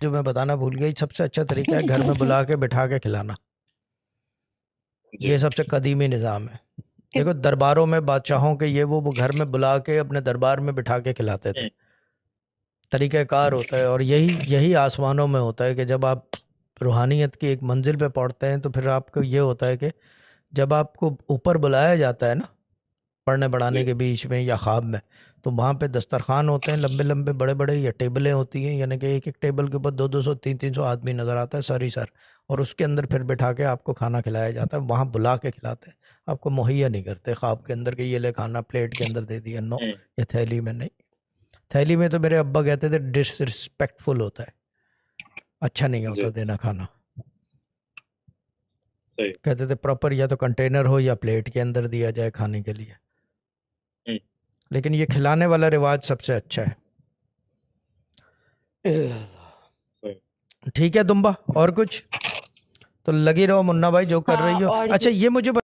جو میں بتانا بھول گیا، سب سے اچھا طریقہ ہے گھر میں بلا کے بٹھا کے کھلانا. یہ سب سے قدیمی نظام ہے. دیکھو درباروں میں بادشاہوں کے یہ وہ گھر میں بلا کے اپنے دربار میں بٹھا کے کھلاتے تھے. طریقہ کار ہوتا ہے، اور یہی آسمانوں میں ہوتا ہے کہ جب آپ روحانیت کی ایک منزل پہ پہنچتے ہیں تو پھر آپ کو یہ ہوتا ہے کہ جب آپ کو اوپر بلایا جاتا ہے نا پڑھنے پڑھانے کے بیچ میں یا خواب میں، تو وہاں پہ دسترخوان ہوتے ہیں لمبے لمبے بڑے بڑے، یا ٹیبلیں ہوتی ہیں، یعنی کہ ایک ایک ٹیبل کے اوپر 200 300 آدمی نظر آتا ہے سر، اور اس کے اندر پھر بٹھا کے آپ کو کھانا کھلایا جاتا ہے. وہاں بلا کے کھلاتے ہیں، آپ کو مہیا نہیں کرتے خواب کے اندر کہ یہ لے کھانا پلیٹ کے اندر دے دیا. نو، یہ تھیلی میں نہیں. تھیلی میں تو میرے ابا کہتے تھے ڈس رسپیکٹفل ہوتا ہے، اچھا نہیں ہوتا دینا کھانا. کہتے تھے پراپر یا تو کنٹینر ہو یا پلیٹ کے اندر دیا جائے کھانے کے لیے. لیکن یہ کھلانے والا رواج سب سے اچھا ہے. ٹھیک ہے دمبا، اور کچھ تو لگی رہو منا بھائی جو کر رہی ہو. اچھا یہ مجھے